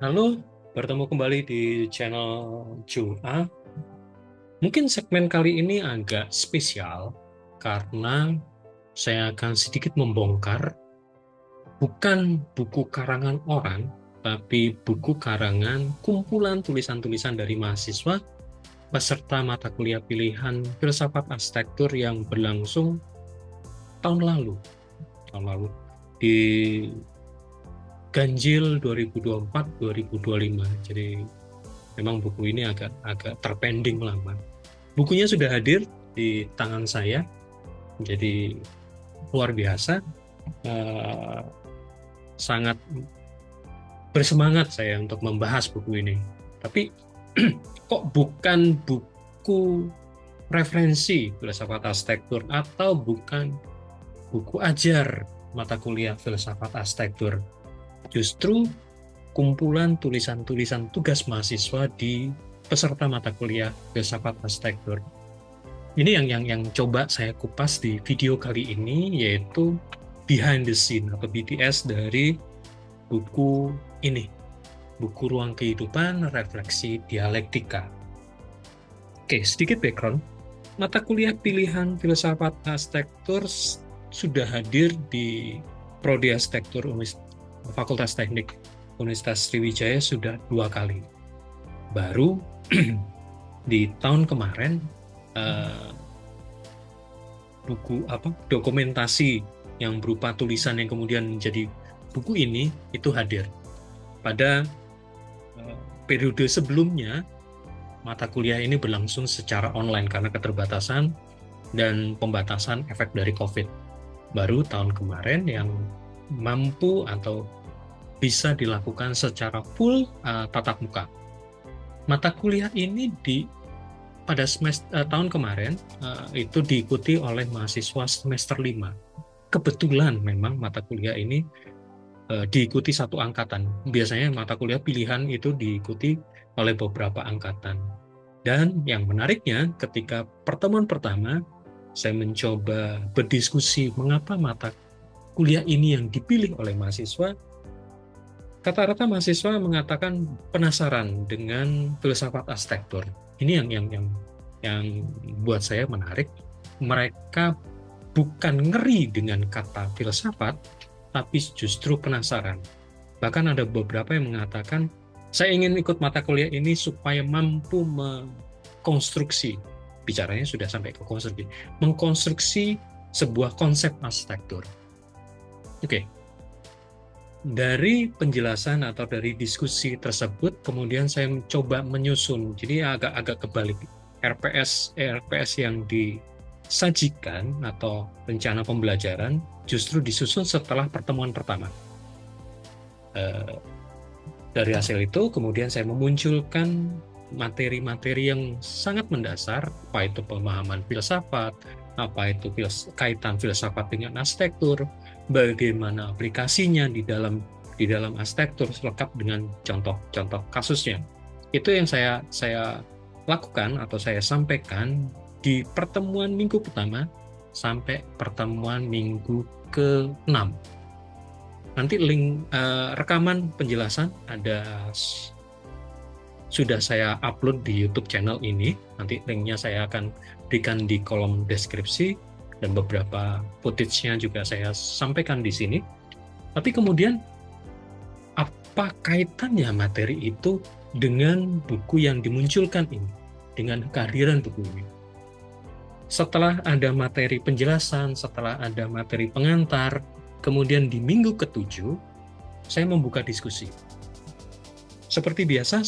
Halo, bertemu kembali di channel Jua. Mungkin segmen kali ini agak spesial karena saya akan sedikit membongkar bukan buku karangan orang, tapi buku karangan kumpulan tulisan-tulisan dari mahasiswa peserta mata kuliah pilihan filsafat arsitektur yang berlangsung tahun lalu. Tahun lalu di ganjil 2024-2025. Jadi memang buku ini agak terpending lama. Bukunya sudah hadir di tangan saya, jadi luar biasa. Eh, Sangat bersemangat saya untuk membahas buku ini. Tapi kok bukan buku referensi filsafat arsitektur atau bukan buku ajar mata kuliah filsafat arsitektur. Justru kumpulan tulisan-tulisan tugas mahasiswa di peserta mata kuliah filsafat arsitektur. Ini yang coba saya kupas di video kali ini, yaitu behind the scene atau BTS dari buku ini, buku Ruang Kehidupan Refleksi Dialektika. Oke, sedikit background. Mata kuliah pilihan filsafat arsitektur sudah hadir di Prodi Arsitektur Fakultas Teknik Universitas Sriwijaya sudah 2 kali. Baru di tahun kemarin buku dokumentasi yang berupa tulisan yang kemudian menjadi buku ini itu hadir. Pada periode sebelumnya mata kuliah ini berlangsung secara online karena keterbatasan dan pembatasan efek dari COVID. Baru tahun kemarin yang mampu atau bisa dilakukan secara full tatap muka. Mata kuliah ini pada tahun kemarin itu diikuti oleh mahasiswa semester 5. Kebetulan memang mata kuliah ini diikuti satu angkatan. Biasanya mata kuliah pilihan itu diikuti oleh beberapa angkatan. Dan yang menariknya ketika pertemuan pertama saya mencoba berdiskusi mengapa mata kuliah ini yang dipilih oleh mahasiswa. Rata-rata mahasiswa mengatakan penasaran dengan filsafat arsitektur. Ini yang buat saya menarik. Mereka bukan ngeri dengan kata filsafat, tapi justru penasaran. Bahkan ada beberapa yang mengatakan, saya ingin ikut mata kuliah ini supaya mampu mengkonstruksi. Bicaranya sudah sampai ke konstruksi. Mengkonstruksi sebuah konsep arsitektur. Oke. Dari penjelasan atau dari diskusi tersebut, kemudian saya mencoba menyusun. Jadi agak kebalik. RPS yang disajikan atau rencana pembelajaran justru disusun setelah pertemuan pertama. Dari hasil itu, kemudian saya memunculkan materi-materi yang sangat mendasar, apa itu pemahaman filsafat, apa itu kaitan filsafat dengan arsitektur, bagaimana aplikasinya di dalam arsitektur lengkap dengan contoh-contoh kasusnya. Itu yang saya lakukan atau saya sampaikan di pertemuan minggu pertama sampai pertemuan minggu ke-6. Nanti link rekaman penjelasan sudah saya upload di YouTube channel ini. Nanti linknya saya akan berikan di kolom deskripsi dan beberapa footage-nya juga saya sampaikan di sini. Tapi kemudian apa kaitannya materi itu dengan buku yang dimunculkan ini, dengan kehadiran buku ini? Setelah ada materi penjelasan, setelah ada materi pengantar, kemudian di minggu ke-7 saya membuka diskusi. Seperti biasa,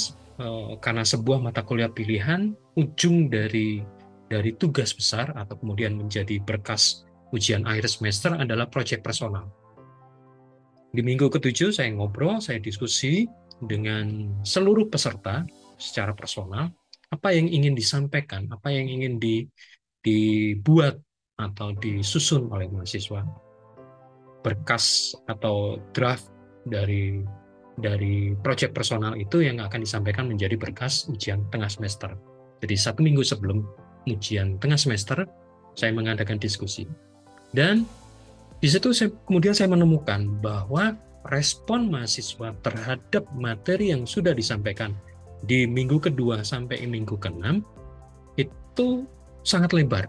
karena sebuah mata kuliah pilihan, ujung dari tugas besar atau kemudian menjadi berkas ujian akhir semester adalah proyek personal. Di minggu ke-7 saya ngobrol, saya diskusi dengan seluruh peserta secara personal, apa yang ingin disampaikan, apa yang ingin dibuat atau disusun oleh mahasiswa. Berkas atau draft dari proyek personal itu yang akan disampaikan menjadi berkas ujian tengah semester. Jadi 1 minggu sebelum ujian tengah semester, saya mengadakan diskusi. Dan di situ kemudian saya menemukan bahwa respon mahasiswa terhadap materi yang sudah disampaikan di minggu kedua sampai minggu ke-6 itu sangat lebar.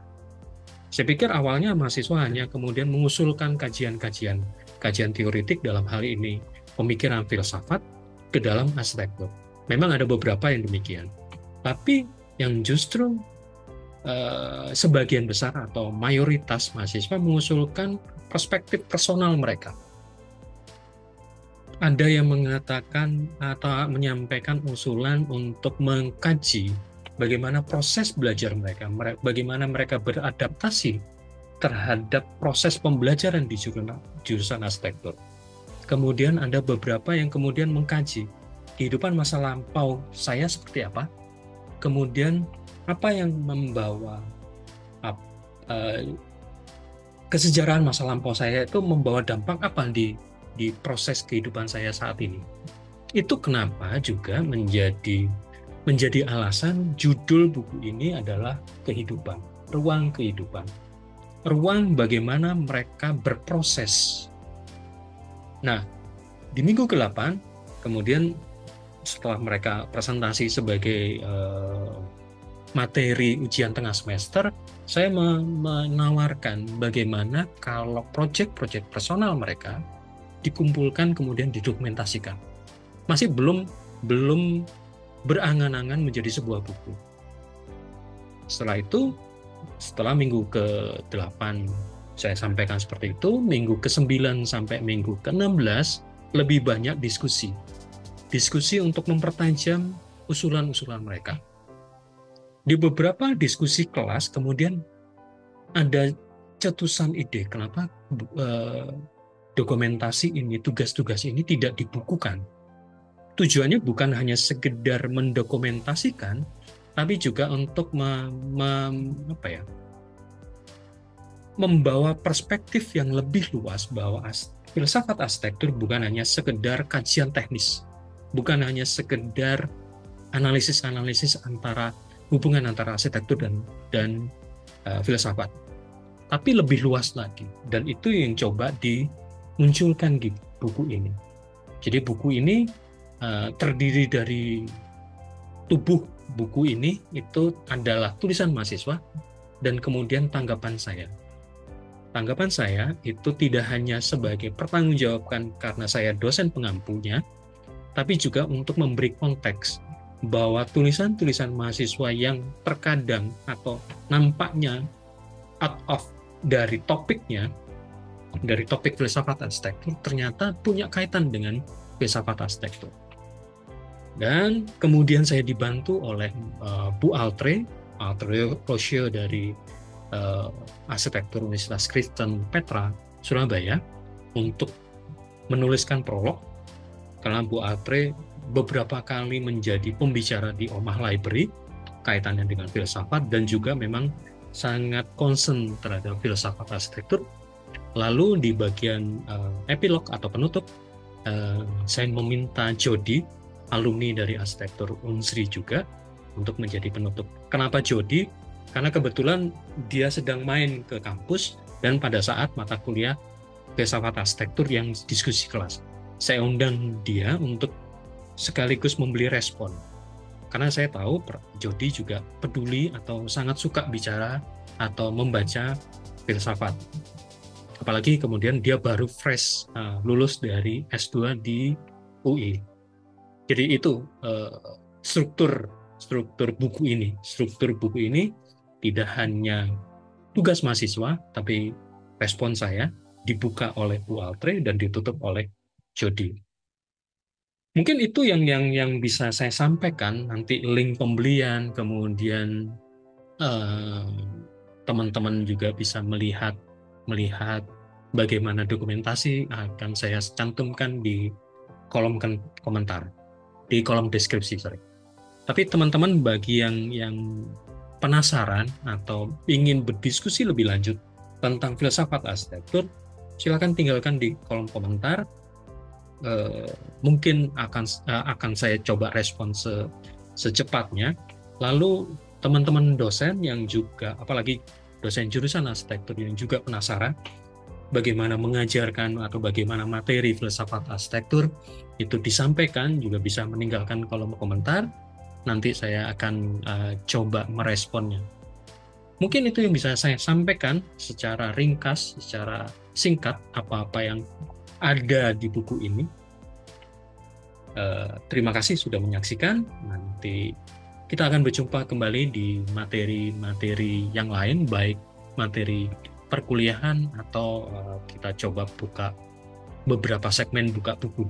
Saya pikir awalnya mahasiswa hanya kemudian mengusulkan kajian teoritik dalam hal ini pemikiran filsafat ke dalam arsitektur. Memang ada beberapa yang demikian. Tapi yang justru sebagian besar atau mayoritas mahasiswa mengusulkan perspektif personal mereka. Ada yang mengatakan atau menyampaikan usulan untuk mengkaji bagaimana proses belajar mereka, bagaimana mereka beradaptasi terhadap proses pembelajaran di jurusan arsitektur. Kemudian ada beberapa yang kemudian mengkaji kehidupan masa lampau saya seperti apa, kemudian apa yang membawa kesejarahan masa lampau saya itu membawa dampak apa di proses kehidupan saya saat ini. Itu kenapa juga menjadi alasan judul buku ini adalah kehidupan, ruang kehidupan. Ruang bagaimana mereka berproses. Nah, di minggu ke-8, kemudian setelah mereka presentasi sebagai materi ujian tengah semester, saya menawarkan bagaimana kalau proyek-proyek personal mereka dikumpulkan kemudian didokumentasikan. Masih belum berangan-angan menjadi sebuah buku. Setelah itu, setelah minggu ke-8 saya sampaikan seperti itu, minggu ke-9 sampai minggu ke-16 lebih banyak diskusi. Diskusi untuk mempertajam usulan-usulan mereka. Di beberapa diskusi kelas kemudian ada cetusan ide kenapa dokumentasi ini, tugas-tugas ini tidak dibukukan. Tujuannya bukan hanya sekedar mendokumentasikan, tapi juga untuk membawa perspektif yang lebih luas bahwa filsafat arsitektur bukan hanya sekedar kajian teknis, bukan hanya sekedar analisis-analisis hubungan antara arsitektur dan filsafat, tapi lebih luas lagi. Dan itu yang coba dimunculkan di buku ini. Jadi buku ini terdiri dari tubuh buku ini itu adalah tulisan mahasiswa dan kemudian tanggapan saya. Tanggapan saya itu tidak hanya sebagai pertanggungjawabkan karena saya dosen pengampunya, tapi juga untuk memberi konteks bahwa tulisan-tulisan mahasiswa yang terkadang atau nampaknya out of dari topiknya, dari topik filsafat arsitektur, ternyata punya kaitan dengan filsafat arsitektur. Dan kemudian saya dibantu oleh Bu Altre Rocio dari Arsitektur Universitas Kristen Petra, Surabaya, untuk menuliskan prolog, karena Bu Altre beberapa kali menjadi pembicara di Omah Library kaitannya dengan filsafat dan juga memang sangat concern terhadap filsafat arsitektur. Lalu di bagian epilog atau penutup, saya meminta Jody, alumni dari arsitektur Unsri juga, untuk menjadi penutup. Kenapa Jody? Karena kebetulan dia sedang main ke kampus dan pada saat mata kuliah filsafat arsitektur yang diskusi kelas, saya undang dia untuk sekaligus memberi respon. Karena saya tahu Jody juga peduli atau sangat suka bicara atau membaca filsafat. Apalagi kemudian dia baru fresh lulus dari S2 di UI. Jadi itu struktur buku ini. Struktur buku ini tidak hanya tugas mahasiswa, tapi respon saya dibuka oleh Bu Altre dan ditutup oleh Jody. Mungkin itu yang bisa saya sampaikan. Nanti link pembelian, kemudian teman-teman juga bisa melihat bagaimana dokumentasi akan saya cantumkan di kolom komentar, di kolom deskripsi, Tapi teman-teman bagi yang penasaran atau ingin berdiskusi lebih lanjut tentang filsafat arsitektur, silakan tinggalkan di kolom komentar. Mungkin akan saya coba respon secepatnya. Lalu teman-teman dosen yang juga, apalagi dosen jurusan arsitektur yang juga penasaran, bagaimana mengajarkan atau bagaimana materi filsafat arsitektur itu disampaikan, juga bisa meninggalkan kolom komentar. Nanti saya akan coba meresponnya. Mungkin itu yang bisa saya sampaikan secara ringkas, secara singkat, apa-apa yang ada di buku ini. Terima kasih sudah menyaksikan. Nanti kita akan berjumpa kembali di materi-materi yang lain, baik materi perkuliahan atau kita coba buka beberapa segmen buka buku.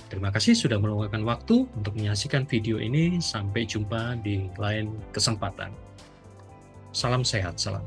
Terima kasih sudah meluangkan waktu untuk menyaksikan video ini. Sampai jumpa di lain kesempatan. Salam sehat, salam.